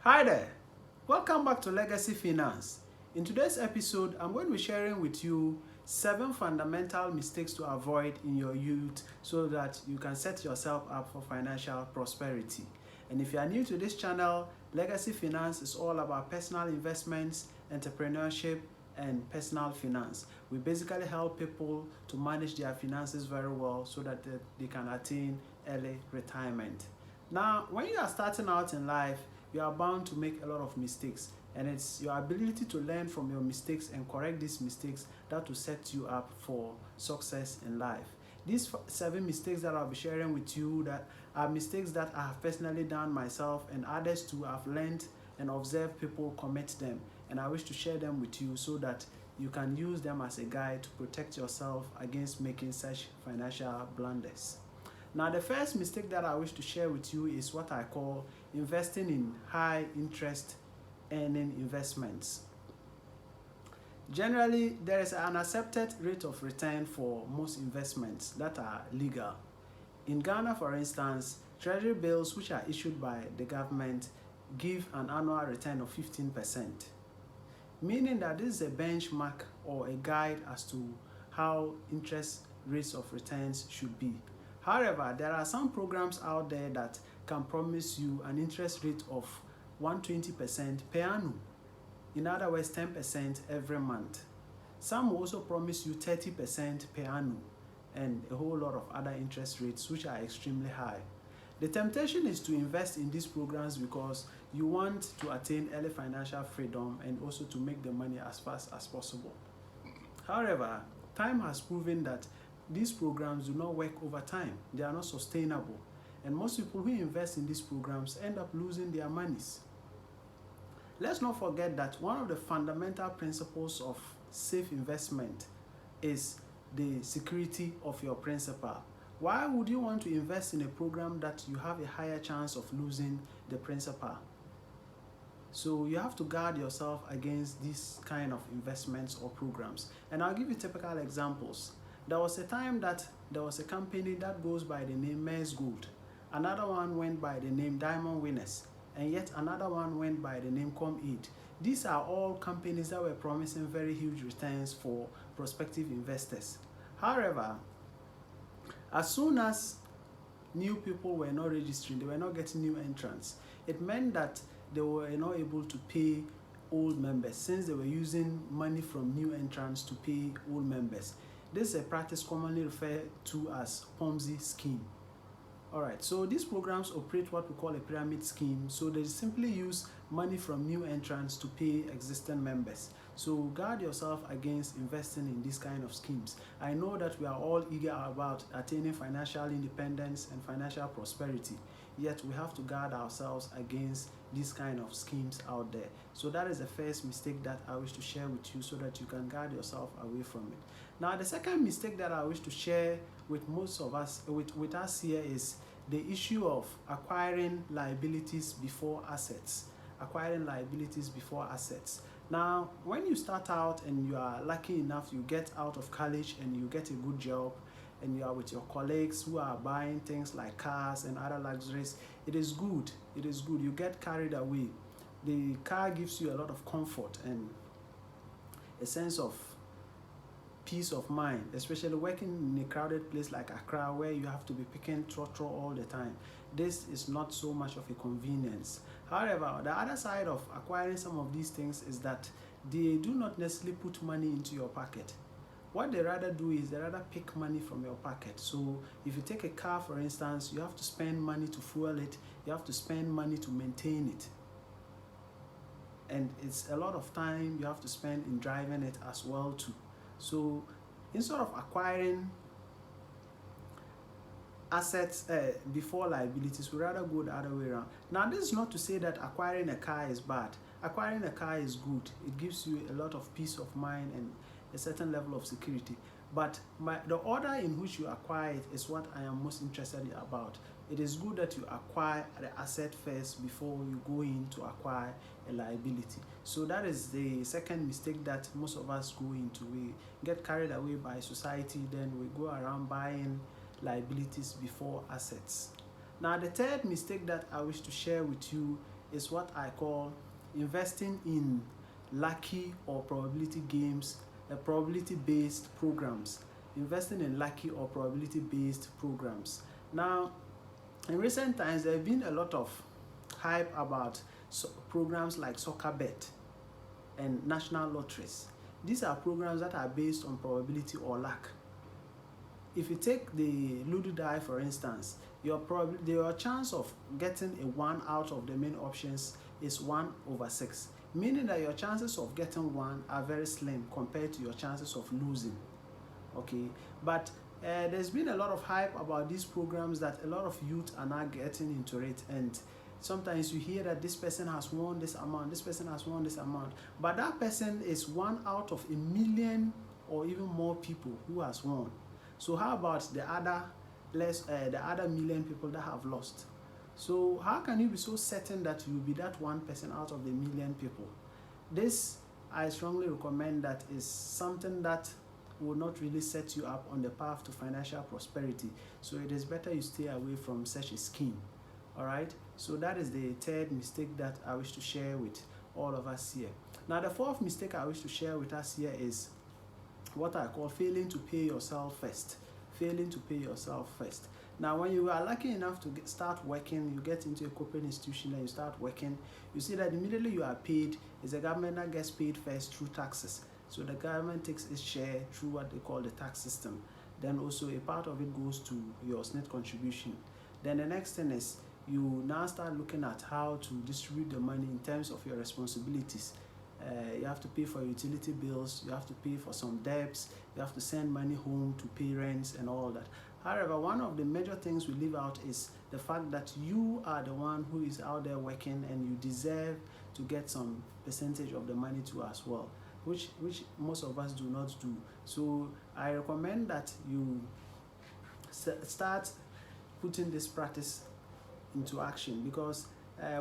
Hi there, welcome back to Legacy Finance. In today's episode, I'm going to be sharing with you 7 fundamental mistakes to avoid in your youth so that you can set yourself up for financial prosperity. And if you are new to this channel, Legacy Finance is all about personal investments, entrepreneurship, and personal finance. We basically help people to manage their finances very well so that they can attain early retirement. Now, when you are starting out in life, you are bound to make a lot of mistakes, and it's your ability to learn from your mistakes and correct these mistakes that will set you up for success in life. These 7 mistakes that I'll be sharing with you that are mistakes that I have personally done myself, and others too have learned and observed people commit them, and I wish to share them with you so that you can use them as a guide to protect yourself against making such financial blunders. Now, the first mistake that I wish to share with you is what I call investing in high interest earning investments. Generally, there is an accepted rate of return for most investments that are legal. In Ghana, for instance, treasury bills which are issued by the government give an annual return of 15%, meaning that this is a benchmark or a guide as to how interest rates of returns should be. However, there are some programs out there that can promise you an interest rate of 120% per annum. In other words, 10% every month. Some will also promise you 30% per annum and a whole lot of other interest rates which are extremely high. The temptation is to invest in these programs because you want to attain early financial freedom and also to make the money as fast as possible. However, time has proven that these programs do not work over time. They are not sustainable. And most people who invest in these programs end up losing their monies. Let's not forget that one of the fundamental principles of safe investment is the security of your principal. Why would you want to invest in a program that you have a higher chance of losing the principal? So you have to guard yourself against these kind of investments or programs. And I'll give you typical examples. There was a time that there was a company that goes by the name Mers Gold. Another one went by the name Diamond Winners. And yet another one went by the name ComAid. These are all companies that were promising very huge returns for prospective investors. However, as soon as new people were not registering, they were not getting new entrants, it meant that they were not able to pay old members since they were using money from new entrants to pay old members. This is a practice commonly referred to as Ponzi scheme. Alright, so these programs operate what we call a pyramid scheme. So they simply use money from new entrants to pay existing members. So guard yourself against investing in these kind of schemes. I know that we are all eager about attaining financial independence and financial prosperity, yet we have to guard ourselves against these kind of schemes out there. So that is the first mistake that I wish to share with you so that you can guard yourself away from it. Now, the second mistake that I wish to share with most of us, with us here, is the issue of acquiring liabilities before assets. Acquiring liabilities before assets. Now, when you start out and you are lucky enough, you get out of college and you get a good job, and you are with your colleagues who are buying things like cars and other luxuries, it is good. It is good. You get carried away. The car gives you a lot of comfort and a sense of peace of mind, especially working in a crowded place like Accra where you have to be picking trotro all the time. This is not so much of a convenience. However, the other side of acquiring some of these things is that they do not necessarily put money into your pocket. What they rather do is they rather pick money from your pocket. So if you take a car, for instance, you have to spend money to fuel it, you have to spend money to maintain it. And it's a lot of time you have to spend in driving it as well too. So instead of acquiring assets before liabilities, we rather go the other way around. Now, this is not to say that acquiring a car is bad. Acquiring a car is good. It gives you a lot of peace of mind and a certain level of security. But the order in which you acquire it is what I am most interested about. It is good that you acquire the asset first before you go in to acquire a liability. So that is the second mistake that most of us go into. We get carried away by society, then we go around buying liabilities before assets. Now, the third mistake that I wish to share with you is what I call investing in lucky or probability games, probability-based programs. Investing in lucky or probability-based programs. Now, in recent times, there have been a lot of hype about programs like Soccer Bet and national lotteries. These are programs that are based on probability or luck. If you take the Ludo die, for instance, your chance of getting a 1 out of the main options is 1/6, meaning that your chances of getting 1 are very slim compared to your chances of losing. Okay, but there's been a lot of hype about these programs that a lot of youth are now getting into it, and sometimes you hear that this person has won this amount, this person has won this amount, but that person is 1 out of a million or even more people who has won. So how about the other million people that have lost? So how can you be so certain that you will be that 1% out of the million people? This, I strongly recommend, that is something that will not really set you up on the path to financial prosperity. So it is better you stay away from such a scheme. All right, so that is the third mistake that I wish to share with all of us here. Now, the fourth mistake I wish to share with us here is what I call failing to pay yourself first. Failing to pay yourself first. Now, when you are lucky enough to start working, you get into a corporate institution and you start working, you see that immediately you are paid, it's the government that gets paid first through taxes. So the government takes its share through what they call the tax system. Then also a part of it goes to your SNIT contribution. Then the next thing is you now start looking at how to distribute the money in terms of your responsibilities. You have to pay for utility bills, you have to pay for some debts, you have to send money home to parents and all that. However, one of the major things we leave out is the fact that you are the one who is out there working and you deserve to get some percentage of the money too as well, which most of us do not do. So I recommend that you start putting this practice into action, because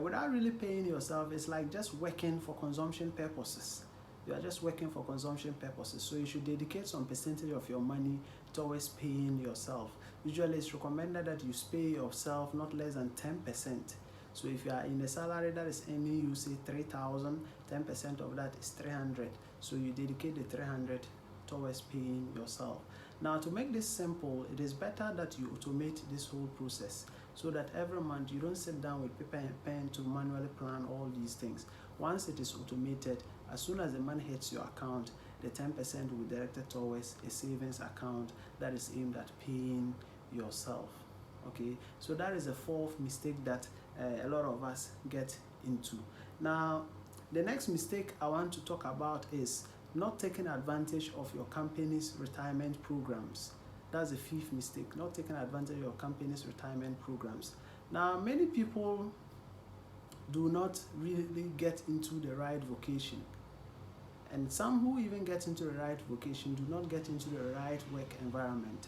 without really paying yourself, it's like just working for consumption purposes. You are just working for consumption purposes. So you should dedicate some percentage of your money towards paying yourself. Usually it's recommended that you pay yourself not less than 10%. So if you are in a salary that is earning, you say 3,000, 10% of that is 300. So you dedicate the 300 towards paying yourself. Now, to make this simple, it is better that you automate this whole process, so that every month you don't sit down with paper and pen to manually plan all these things. Once it is automated, as soon as the money hits your account, the 10% will be directed towards a savings account that is aimed at paying yourself. Okay, so that is the fourth mistake that a lot of us get into. Now, the next mistake I want to talk about is not taking advantage of your company's retirement programs. That's the fifth mistake, not taking advantage of your company's retirement programs. Now, many people do not really get into the right vocation. And some who even get into the right vocation do not get into the right work environment.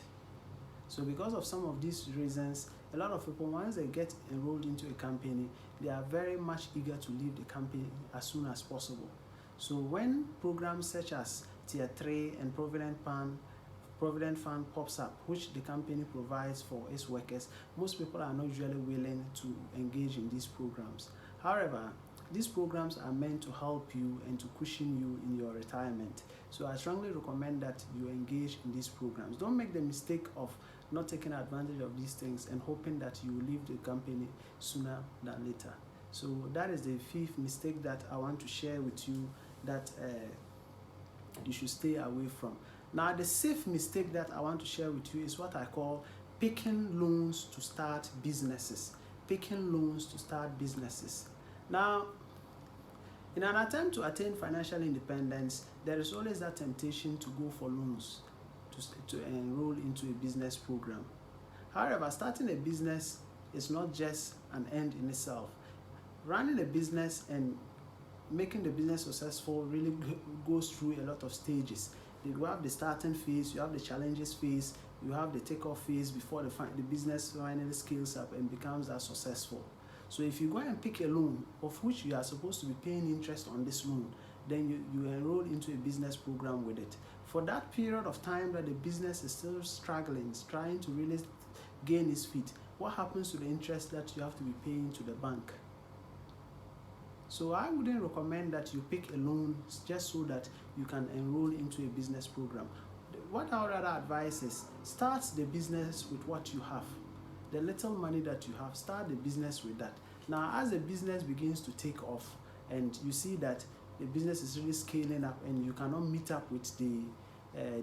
So because of some of these reasons, a lot of people, once they get enrolled into a company, they are very much eager to leave the company as soon as possible. So when programs such as Tier 3 and Provident Fund pops up, which the company provides for its workers, most people are not usually willing to engage in these programs. However, these programs are meant to help you and to cushion you in your retirement. So I strongly recommend that you engage in these programs. Don't make the mistake of not taking advantage of these things and hoping that you will leave the company sooner than later. So that is the fifth mistake that I want to share with you that you should stay away from. Now, the sixth mistake that I want to share with you is what I call picking loans to start businesses. Picking loans to start businesses. Now, in an attempt to attain financial independence, there is always that temptation to go for loans to enroll into a business program. However, starting a business is not just an end in itself. Running a business and making the business successful really goes through a lot of stages. You have the starting phase, you have the challenges phase, you have the takeoff phase before the business finally scales up and becomes that successful. So if you go and pick a loan of which you are supposed to be paying interest on this loan, then you enroll into a business program with it. For that period of time that the business is still struggling, trying to really gain its feet, what happens to the interest that you have to be paying to the bank? So I wouldn't recommend that you pick a loan just so that you can enroll into a business program. What I would rather advise is start the business with what you have. The little money that you have, start the business with that. Now, as the business begins to take off and you see that the business is really scaling up and you cannot meet up with the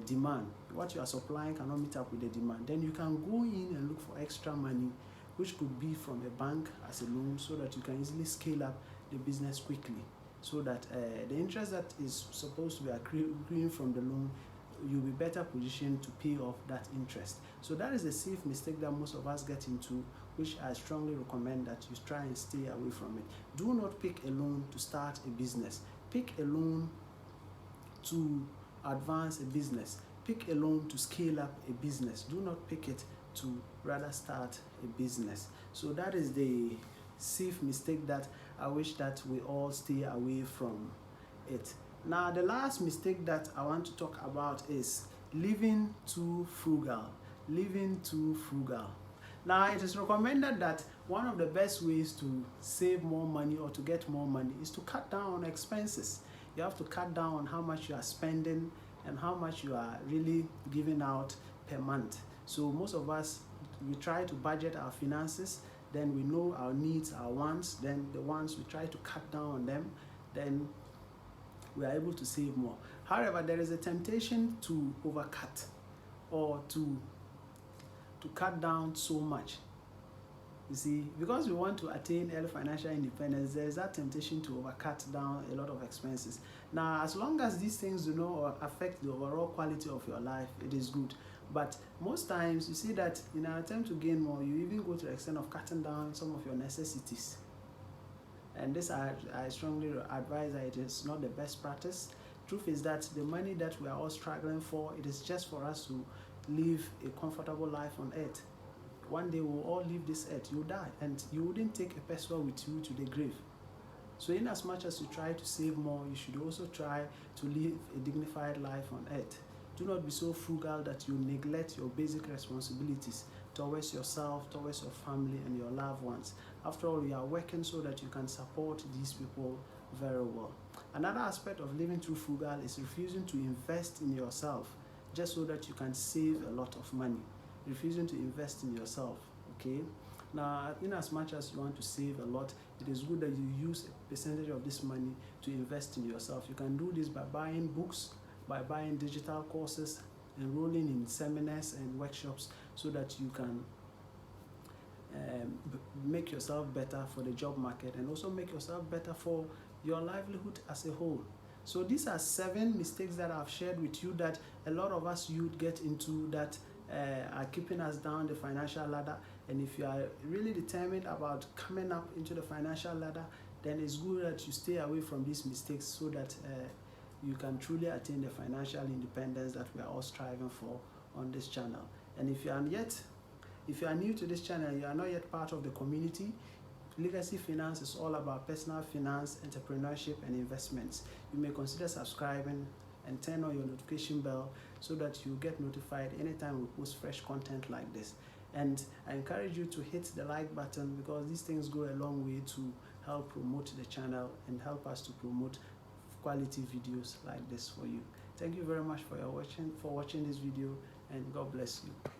demand, what you are supplying cannot meet up with the demand, then you can go in and look for extra money, which could be from a bank as a loan, so that you can easily scale up the business quickly, so that the interest that is supposed to be accruing from the loan, you'll be better positioned to pay off that interest. So that is a safe mistake that most of us get into, which I strongly recommend that you try and stay away from it. Do not pick a loan to start a business. Pick a loan to advance a business. Pick a loan to scale up a business. Do not pick it to rather start a business. So that is the safe mistake that I wish that we all stay away from it. Now, the last mistake that I want to talk about is living too frugal. Living too frugal. Now, it is recommended that one of the best ways to save more money or to get more money is to cut down on expenses. You have to cut down on how much you are spending and how much you are really giving out per month. So most of us, we try to budget our finances, then we know our needs, our wants, then the ones we try to cut down on them, then we are able to save more. However, there is a temptation to overcut or to cut down so much. You see, because we want to attain early financial independence, there is that temptation to overcut down a lot of expenses. Now, as long as these things do not affect the overall quality of your life, it is good. But most times, you see that in an attempt to gain more, you even go to the extent of cutting down some of your necessities. And this, I strongly advise that it is not the best practice. Truth is that the money that we are all struggling for, it is just for us to live a comfortable life on earth. One day we'll all leave this earth, you'll die, and you wouldn't take a person with you to the grave. So in as much as you try to save more, you should also try to live a dignified life on earth. Do not be so frugal that you neglect your basic responsibilities towards yourself, towards your family and your loved ones. After all, you are working so that you can support these people very well. Another aspect of living too frugal is refusing to invest in yourself just so that you can save a lot of money. Refusing to invest in yourself, okay? Now, in as much as you want to save a lot, it is good that you use a percentage of this money to invest in yourself. You can do this by buying books, by buying digital courses, enrolling in seminars and workshops so that you can make yourself better for the job market and also make yourself better for your livelihood as a whole. So these are 7 mistakes that I've shared with you that a lot of us youth get into that are keeping us down the financial ladder. And if you are really determined about coming up into the financial ladder, then it's good that you stay away from these mistakes so that you can truly attain the financial independence that we are all striving for on this channel. And if you are new to this channel, you are not yet part of the community, Legacy Finance is all about personal finance, entrepreneurship, and investments. You may consider subscribing and turn on your notification bell so that you get notified anytime we post fresh content like this. And I encourage you to hit the like button because these things go a long way to help promote the channel and help us to promote quality videos like this for you. Thank you very much for watching this video, and God bless you.